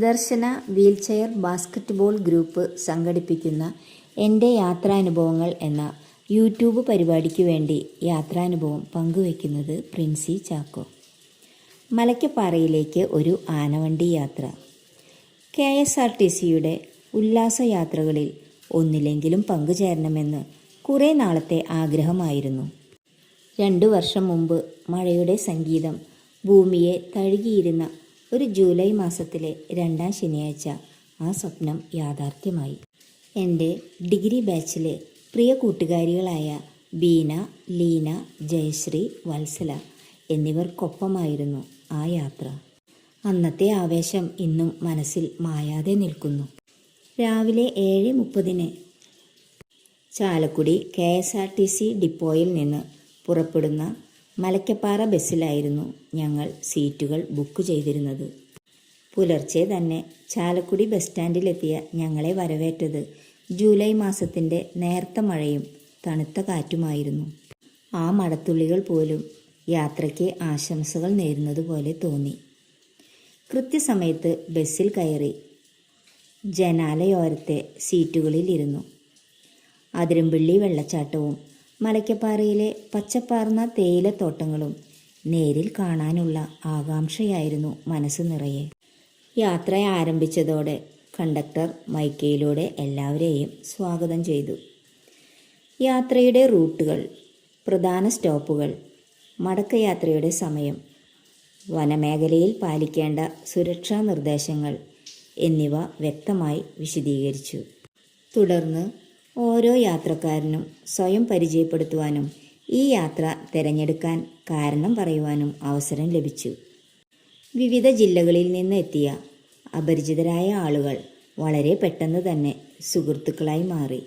ദർശന wheelchair basketball group സംഘടിപ്പിക്കുന്ന എൻ്റെ യാത്രാനുഭവങ്ങൾ എന്ന യൂട്യൂബ് പരിപാടിക്ക് വേണ്ടി യാത്രാനുഭവം പങ്കുവയ്ക്കുന്നത് പ്രിൻസി ചാക്കോ. മലയ്ക്കപ്പാറയിലേക്ക് ഒരു ആനവണ്ടി യാത്ര. KSRTCയുടെ ഉല്ലാസയാത്രകളിൽ ഒന്നിലെങ്കിലും പങ്കുചേരണമെന്ന് കുറേ നാളത്തെ ആഗ്രഹമായിരുന്നു. 2 വർഷം മുമ്പ് മഴയുടെ സംഗീതം ഭൂമിയെ തഴുകിയിരുന്ന ഒരു ജൂലൈ മാസത്തിലെ 2ാം ശനിയാഴ്ച ആ സ്വപ്നം യാഥാർത്ഥ്യമായി. എൻ്റെ ഡിഗ്രി ബാച്ചിലെ പ്രിയ കൂട്ടുകാരികളായ ബീന, ലീന, ജയശ്രീ, വത്സല എന്നിവർക്കൊപ്പമായിരുന്നു ആ യാത്ര. അന്നത്തെ ആവേശം ഇന്നും മനസ്സിൽ മായാതെ നിൽക്കുന്നു. രാവിലെ 7:30 ചാലക്കുടി KSRTC ഡിപ്പോയിൽ നിന്ന് പുറപ്പെടുന്ന മലയ്ക്കപ്പാറ ബസ്സിലായിരുന്നു ഞങ്ങൾ സീറ്റുകൾ ബുക്ക് ചെയ്തിരുന്നത്. പുലർച്ചെ തന്നെ ചാലക്കുടി ബസ് സ്റ്റാൻഡിലെത്തിയ ഞങ്ങളെ വരവേറ്റത് ജൂലൈ മാസത്തിൻ്റെ നേർത്ത മഴയും തണുത്ത കാറ്റുമായിരുന്നു. ആ മഴത്തുള്ളികൾ പോലും യാത്രയ്ക്ക് ആശംസകൾ നേരുന്നത് പോലെ തോന്നി. കൃത്യസമയത്ത് ബസ്സിൽ കയറി ജനാലയോരത്തെ സീറ്റുകളിൽ ഇരുന്നു. അതിരമ്പിള്ളി വെള്ളച്ചാട്ടവും മലയ്ക്കപ്പാറയിലെ പച്ചപ്പാർന്ന തേയിലത്തോട്ടങ്ങളും നേരിൽ കാണാനുള്ള ആകാംക്ഷയായിരുന്നു മനസ്സ് നിറയെ. യാത്ര ആരംഭിച്ചതോടെ കണ്ടക്ടർ മൈക്കയിലൂടെ എല്ലാവരെയും സ്വാഗതം ചെയ്തു. യാത്രയുടെ റൂട്ടുകൾ, പ്രധാന സ്റ്റോപ്പുകൾ, മടക്കയാത്രയുടെ സമയം, വനമേഖലയിൽ പാലിക്കേണ്ട സുരക്ഷാ നിർദ്ദേശങ്ങൾ എന്നിവ വ്യക്തമായി വിശദീകരിച്ചു. തുടർന്ന് ഓരോ യാത്രക്കാരനും സ്വയം പരിചയപ്പെടുത്തുവാനും ഈ യാത്ര തിരഞ്ഞെടുക്കാൻ കാരണം പറയുവാനും അവസരം ലഭിച്ചു. വിവിധ ജില്ലകളിൽ നിന്ന് എത്തിയ അപരിചിതരായ ആളുകൾ വളരെ പെട്ടെന്ന് തന്നെ സുഹൃത്തുക്കളായി മാറി.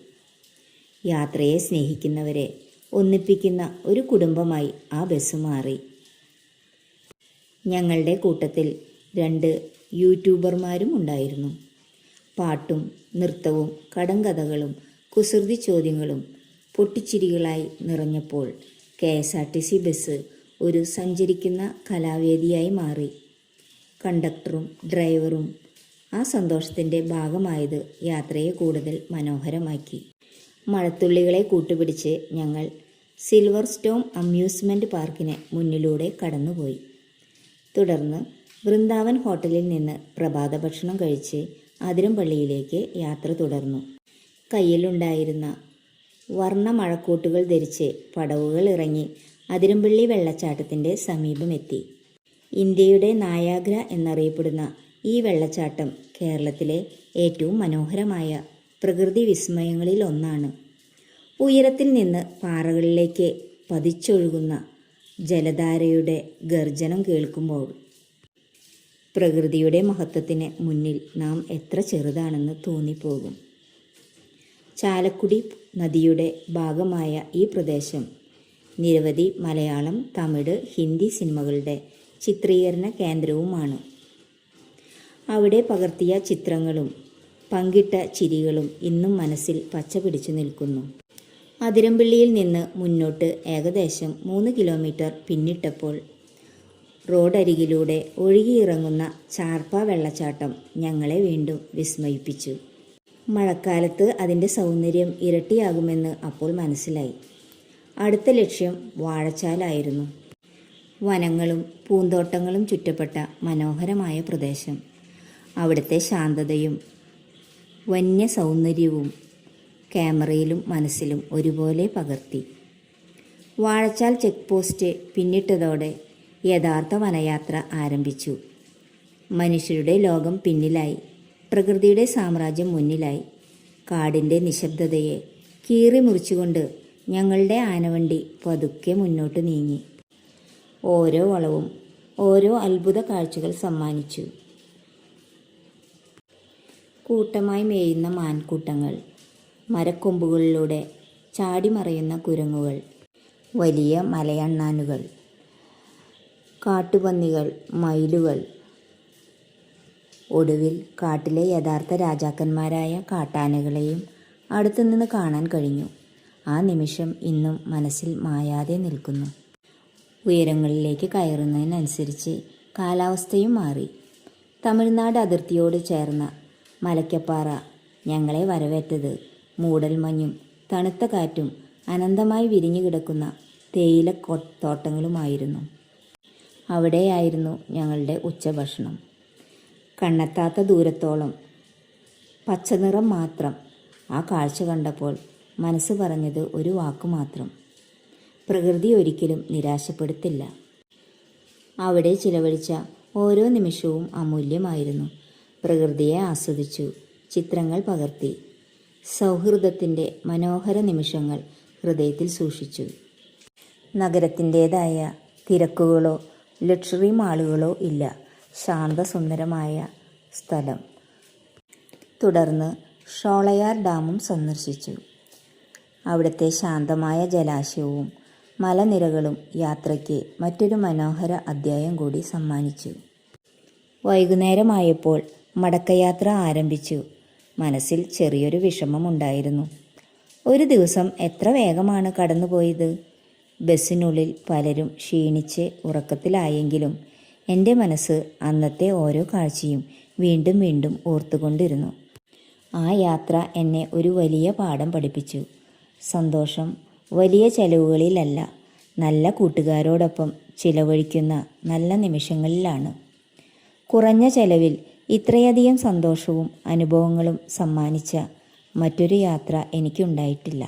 യാത്രയെ സ്നേഹിക്കുന്നവരെ ഒന്നിപ്പിക്കുന്ന ഒരു കുടുംബമായി ആ ബസ് മാറി. ഞങ്ങളുടെ കൂട്ടത്തിൽ 2 യൂട്യൂബർമാരും ഉണ്ടായിരുന്നു. പാട്ടും നൃത്തവും കടങ്കഥകളും കുസൃതി ചോദ്യങ്ങളും പൊട്ടിച്ചിരികളായി നിറഞ്ഞപ്പോൾ KSRTC ബസ് ഒരു സഞ്ചരിക്കുന്ന കലാവേദിയായി മാറി. കണ്ടക്ടറും ഡ്രൈവറും ആ സന്തോഷത്തിൻ്റെ ഭാഗമായത് യാത്രയെ കൂടുതൽ മനോഹരമാക്കി. മഴത്തുള്ളികളെ കൂട്ടുപിടിച്ച് ഞങ്ങൾ സിൽവർ സ്റ്റോം അമ്യൂസ്മെൻറ്റ് പാർക്കിന് മുന്നിലൂടെ കടന്നുപോയി. തുടർന്ന് വൃന്ദാവൻ ഹോട്ടലിൽ നിന്ന് പ്രഭാത ഭക്ഷണം കഴിച്ച് അതിരമ്പള്ളിയിലേക്ക് യാത്ര തുടർന്നു. കയ്യിലുണ്ടായിരുന്ന വർണ്ണ മഴക്കോട്ടുകൾ ധരിച്ച് പടവുകൾ ഇറങ്ങി അതിരമ്പള്ളി വെള്ളച്ചാട്ടത്തിൻ്റെ സമീപമെത്തി. ഇന്ത്യയുടെ നായാഗ്ര എന്നറിയപ്പെടുന്ന ഈ വെള്ളച്ചാട്ടം കേരളത്തിലെ ഏറ്റവും മനോഹരമായ പ്രകൃതി വിസ്മയങ്ങളിൽ ഒന്നാണ്. ഉയരത്തിൽ നിന്ന് പാറകളിലേക്ക് പതിച്ചൊഴുകുന്ന ജലധാരയുടെ ഗർജനം കേൾക്കുമ്പോൾ പ്രകൃതിയുടെ മഹത്വത്തിന് മുന്നിൽ നാം എത്ര ചെറുതാണെന്ന് തോന്നിപ്പോകും. ചാലക്കുടി നദിയുടെ ഭാഗമായ ഈ പ്രദേശം നിരവധി മലയാളം, തമിഴ്, ഹിന്ദി സിനിമകളുടെ ചിത്രീകരണ കേന്ദ്രവുമാണ്. അവിടെ പകർത്തിയ ചിത്രങ്ങളും പങ്കിട്ട ചിരികളും ഇന്നും മനസ്സിൽ പച്ച പിടിച്ചു നിൽക്കുന്നു. അതിരമ്പിള്ളിയിൽ നിന്ന് മുന്നോട്ട് ഏകദേശം 3 കിലോമീറ്റർ പിന്നിട്ടപ്പോൾ റോഡരികിലൂടെ ഒഴുകിയിറങ്ങുന്ന ചാർപ്പ വെള്ളച്ചാട്ടം ഞങ്ങളെ വീണ്ടും വിസ്മയിപ്പിച്ചു. മഴക്കാലത്ത് അതിൻ്റെ സൗന്ദര്യം ഇരട്ടിയാകുമെന്ന് അപ്പോൾ മനസ്സിലായി. അടുത്ത ലക്ഷ്യം വാഴച്ചാലായിരുന്നു. വനങ്ങളും പൂന്തോട്ടങ്ങളും ചുറ്റപ്പെട്ട മനോഹരമായ പ്രദേശം. അവിടുത്തെ ശാന്തതയും വന്യ സൗന്ദര്യവും ക്യാമറയിലും മനസ്സിലും ഒരുപോലെ പകർത്തി. വാഴച്ചാൽ ചെക്ക് പോസ്റ്റ് പിന്നിട്ടതോടെ യഥാർത്ഥ വനയാത്ര ആരംഭിച്ചു. മനുഷ്യരുടെ ലോകം പിന്നിലായി, പ്രകൃതിയുടെ സാമ്രാജ്യം മുന്നിലായി. കാടിൻ്റെ നിശബ്ദതയെ കീറി മുറിച്ചുകൊണ്ട് ഞങ്ങളുടെ ആനവണ്ടി പതുക്കെ മുന്നോട്ട് നീങ്ങി. ഓരോ വളവും ഓരോ അത്ഭുത കാഴ്ചകൾ സമ്മാനിച്ചു. കൂട്ടമായി മേയുന്ന മാൻകൂട്ടങ്ങൾ, മരക്കൊമ്പുകളിലൂടെ ചാടിമറയുന്ന കുരങ്ങുകൾ, വലിയ മലയണ്ണാനുകൾ, കാട്ടുപന്നികൾ, മയിലുകൾ, ഒടുവിൽ കാട്ടിലെ യഥാർത്ഥ രാജാക്കന്മാരായ കാട്ടാനകളെയും അടുത്തുനിന്ന് കാണാൻ കഴിഞ്ഞു. ആ നിമിഷം ഇന്നും മനസ്സിൽ മായാതെ നിൽക്കുന്നു. ഉയരങ്ങളിലേക്ക് കയറുന്നതിനനുസരിച്ച് കാലാവസ്ഥയും മാറി. തമിഴ്നാട് അതിർത്തിയോട് ചേർന്ന മലയ്ക്കപ്പാറ ഞങ്ങളെ വരവേറ്റത് മൂടൽമഞ്ഞും തണുത്ത കാറ്റും അനന്തമായി വിരിഞ്ഞു കിടക്കുന്ന തേയില തോട്ടങ്ങളുമായിരുന്നു. അവിടെയായിരുന്നു ഞങ്ങളുടെ ഉച്ചഭക്ഷണം. കണ്ണെത്താത്ത ദൂരത്തോളം പച്ചനിറം മാത്രം. ആ കാഴ്ച കണ്ടപ്പോൾ മനസ്സ് പറഞ്ഞത് ഒരു വാക്ക് മാത്രം: പ്രകൃതി ഒരിക്കലും നിരാശപ്പെടുത്തില്ല. അവിടെ ചിലവഴിച്ച ഓരോ നിമിഷവും അമൂല്യമായിരുന്നു. പ്രകൃതിയെ ആസ്വദിച്ചു, ചിത്രങ്ങൾ പകർത്തി, സൗഹൃദത്തിൻ്റെ മനോഹര നിമിഷങ്ങൾ ഹൃദയത്തിൽ സൂക്ഷിച്ചു. നഗരത്തിൻ്റേതായ തിരക്കുകളോ ലക്ഷറി മാളുകളോ ഇല്ല. ശാന്തസുന്ദരമായ സ്ഥലം. തുടർന്ന് ഷോളയാർ ഡാമും സന്ദർശിച്ചു. അവിടുത്തെ ശാന്തമായ ജലാശയവും മലനിരകളും യാത്രയ്ക്ക് മറ്റൊരു മനോഹര അധ്യായം കൂടി സമ്മാനിച്ചു. വൈകുന്നേരമായപ്പോൾ മടക്കയാത്ര ആരംഭിച്ചു. മനസ്സിൽ ചെറിയൊരു വിഷമമുണ്ടായിരുന്നു. ഒരു ദിവസം എത്ര വേഗമാണ് കടന്നുപോയത്. ബസ്സിനുള്ളിൽ പലരും ക്ഷീണിച്ച് ഉറക്കത്തിലായെങ്കിലും എൻ്റെ മനസ്സ് അന്നത്തെ ഓരോ കാഴ്ചയും വീണ്ടും വീണ്ടും ഓർത്തുകൊണ്ടിരുന്നു. ആ യാത്ര എന്നെ ഒരു വലിയ പാഠം പഠിപ്പിച്ചു. സന്തോഷം വലിയ ചെലവുകളിലല്ല, നല്ല കൂട്ടുകാരോടൊപ്പം ചിലവഴിക്കുന്ന നല്ല നിമിഷങ്ങളിലാണ്. കുറഞ്ഞ ചെലവിൽ ഇത്രയധികം സന്തോഷവും അനുഭവങ്ങളും സമ്മാനിച്ച മറ്റൊരു യാത്ര എനിക്കുണ്ടായിട്ടില്ല.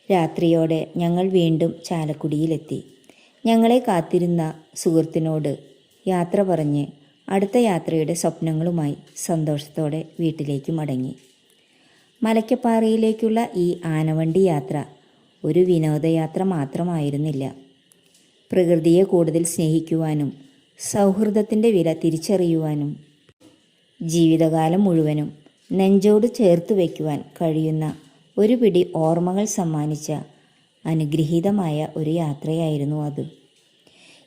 രാത്രിയോടെ ഞങ്ങൾ വീണ്ടും ചാലക്കുടിയിലെത്തി. ഞങ്ങളെ കാത്തിരുന്ന സുഹൃത്തിനോട് യാത്ര പറഞ്ഞ് അടുത്ത യാത്രയുടെ സ്വപ്നങ്ങളുമായി സന്തോഷത്തോടെ വീട്ടിലേക്ക് മടങ്ങി. മലയ്ക്കപ്പാറയിലേക്കുള്ള ഈ ആനവണ്ടി യാത്ര ഒരു വിനോദയാത്ര മാത്രമായിരുന്നില്ല. പ്രകൃതിയെ കൂടുതൽ സ്നേഹിക്കുവാനും സൗഹൃദത്തിൻ്റെ വില തിരിച്ചറിയുവാനും ജീവിതകാലം മുഴുവനും നെഞ്ചോട് ചേർത്ത് വയ്ക്കുവാൻ കഴിയുന്ന ഒരു പിടി ഓർമ്മകൾ സമ്മാനിച്ച അനുഗ്രഹീതമായ ഒരു യാത്രയായിരുന്നു അത്.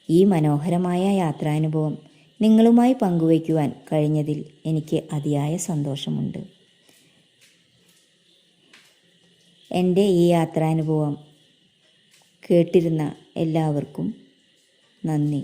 ഈ മനോഹരമായ യാത്രാനുഭവം നിങ്ങളുമായി പങ്കുവയ്ക്കുവാൻ കഴിഞ്ഞതിൽ എനിക്ക് അതിയായ സന്തോഷമുണ്ട്. എൻ്റെ ഈ യാത്രാനുഭവം കേട്ടിരുന്ന എല്ലാവർക്കും നന്ദി.